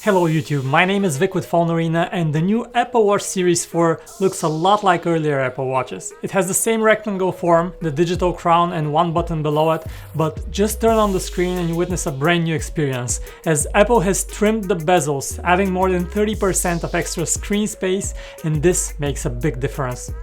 Hello YouTube, my name is Vic with PhoneArena, and the new Apple Watch Series 4 looks a lot like earlier Apple Watches. It has the same rectangle form, the digital crown and one button below it, but just turn on the screen and you witness a brand new experience, as Apple has trimmed the bezels, adding more than 30% of extra screen space, and this makes a big difference.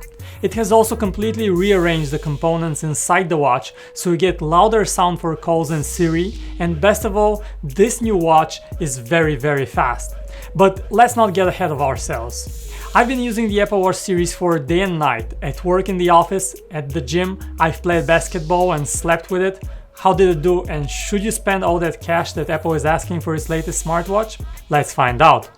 It has also completely rearranged the components inside the watch, so you get louder sound for calls and Siri, and best of all, this new watch is very fast. But let's not get ahead of ourselves. I've been using the Apple Watch Series 4 day and night, at work, in the office, at the gym. I've played basketball and slept with it. How did it do, and should you spend all that cash that Apple is asking for its latest smartwatch? Let's find out.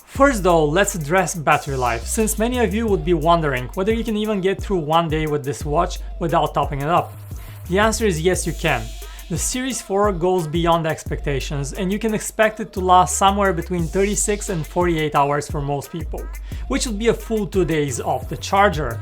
First though, let's address battery life, since many of you would be wondering whether you can even get through one day with this watch without topping it up. The answer is yes, you can. The Series 4 goes beyond expectations, and you can expect it to last somewhere between 36 and 48 hours for most people, which would be a full 2 days off the charger.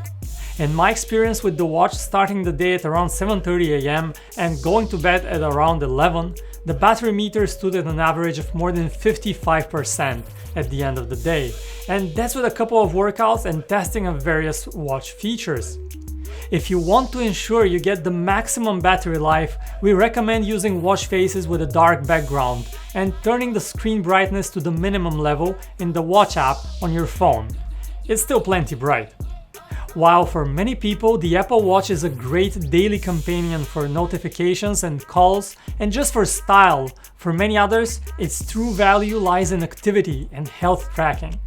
In my experience with the watch, starting the day at around 7:30 AM and going to bed at around 11, the battery meter stood at an average of more than 55% at the end of the day, and that's with a couple of workouts and testing of various watch features. If you want to ensure you get the maximum battery life, we recommend using watch faces with a dark background and turning the screen brightness to the minimum level in the watch app on your phone. It's still plenty bright. While for many people the Apple Watch is a great daily companion for notifications and calls and just for style, for many others its true value lies in activity and health tracking.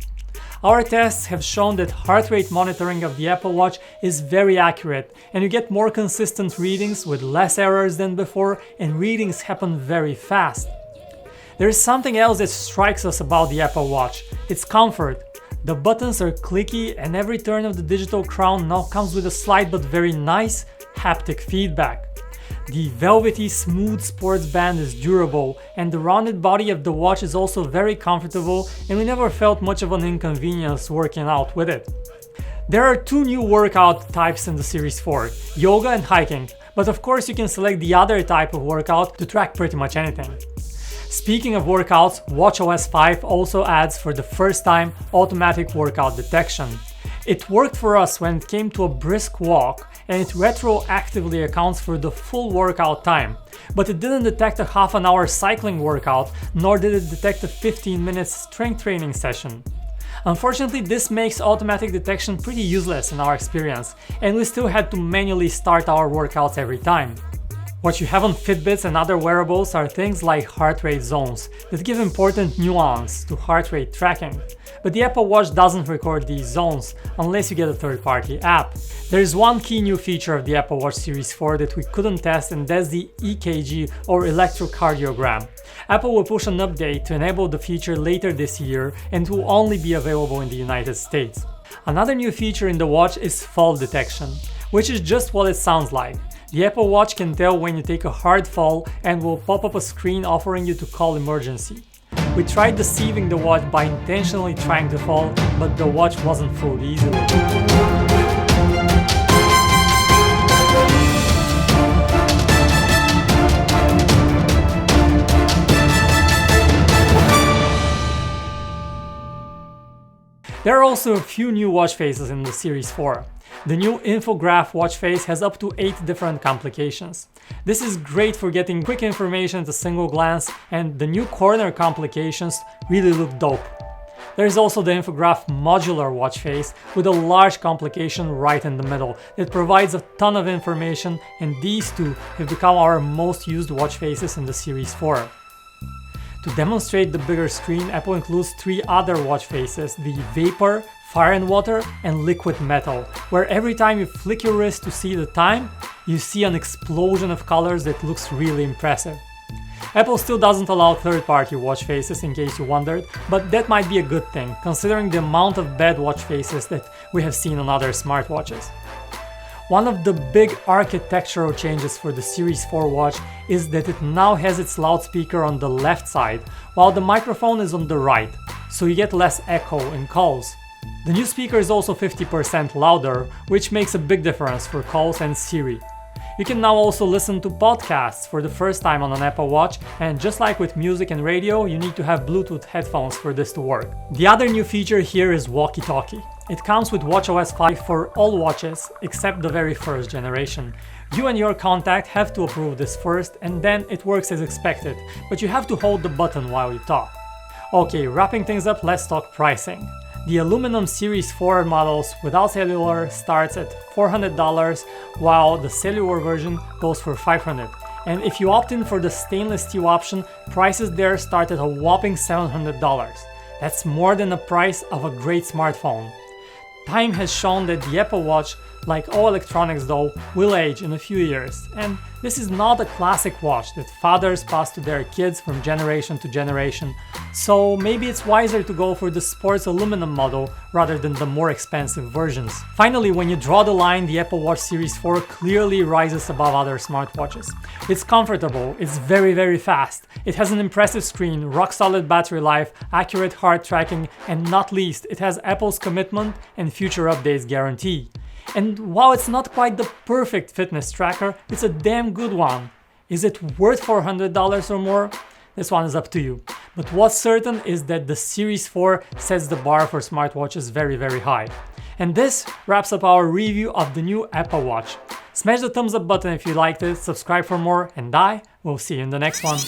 Our tests have shown that heart rate monitoring of the Apple Watch is very accurate, and you get more consistent readings with less errors than before, and readings happen very fast. There is something else that strikes us about the Apple Watch: its comfort. The buttons are clicky, and every turn of the digital crown now comes with a slight but very nice haptic feedback. The velvety, smooth sports band is durable, and the rounded body of the watch is also very comfortable, and we never felt much of an inconvenience working out with it. There are two new workout types in the Series 4, yoga and hiking, but of course you can select the other type of workout to track pretty much anything. Speaking of workouts, watchOS 5 also adds for the first time automatic workout detection. It worked for us when it came to a brisk walk, and it retroactively accounts for the full workout time, but it didn't detect a half an hour cycling workout, nor did it detect a 15-minute strength training session. Unfortunately, this makes automatic detection pretty useless in our experience, and we still had to manually start our workouts every time. What you have on Fitbits and other wearables are things like heart rate zones that give important nuance to heart rate tracking. But the Apple Watch doesn't record these zones unless you get a third-party app. There is one key new feature of the Apple Watch Series 4 that we couldn't test, and that's the EKG or electrocardiogram. Apple will push an update to enable the feature later this year, and it will only be available in the United States. Another new feature in the watch is fall detection, which is just what it sounds like. The Apple Watch can tell when you take a hard fall and will pop up a screen offering you to call emergency. We tried deceiving the watch by intentionally trying to fall, but the watch wasn't fooled easily. There are also a few new watch faces in the Series 4. The new infograph watch face has up to 8 different complications. This is great for getting quick information at a single glance, and the new corner complications really look dope. There is also the infograph modular watch face with a large complication right in the middle that provides a ton of information, and these two have become our most used watch faces in the Series 4. To demonstrate the bigger screen, Apple includes 3 other watch faces: the Vapor, Fire and Water, and Liquid Metal, where every time you flick your wrist to see the time, you see an explosion of colors that looks really impressive. Apple still doesn't allow third-party watch faces, in case you wondered, but that might be a good thing, considering the amount of bad watch faces that we have seen on other smartwatches. One of the big architectural changes for the Series 4 watch is that it now has its loudspeaker on the left side, while the microphone is on the right, so you get less echo in calls. The new speaker is also 50% louder, which makes a big difference for calls and Siri. You can now also listen to podcasts for the first time on an Apple Watch, and just like with music and radio, you need to have Bluetooth headphones for this to work. The other new feature here is walkie-talkie. It comes with watchOS 5 for all watches except the very first generation. You and your contact have to approve this first, and then it works as expected, but you have to hold the button while you talk. Okay, wrapping things up, let's talk pricing. The aluminum Series 4 models without cellular starts at $400, while the cellular version goes for $500. And if you opt in for the stainless steel option, prices there start at a whopping $700. That's more than the price of a great smartphone. Time has shown that the Apple Watch, like all electronics though, will age in a few years, and this is not a classic watch that fathers pass to their kids from generation to generation, so maybe it's wiser to go for the sports aluminum model rather than the more expensive versions. Finally, when you draw the line, the Apple Watch Series 4 clearly rises above other smartwatches. It's comfortable, it's very fast, it has an impressive screen, rock-solid battery life, accurate heart tracking, and not least, it has Apple's commitment and future updates guarantee. And while it's not quite the perfect fitness tracker, it's a damn good one. Is it worth $400 or more? This one is up to you. But what's certain is that the Series 4 sets the bar for smartwatches very high. And this wraps up our review of the new Apple Watch. Smash the thumbs up button if you liked it, subscribe for more, and I will see you in the next one.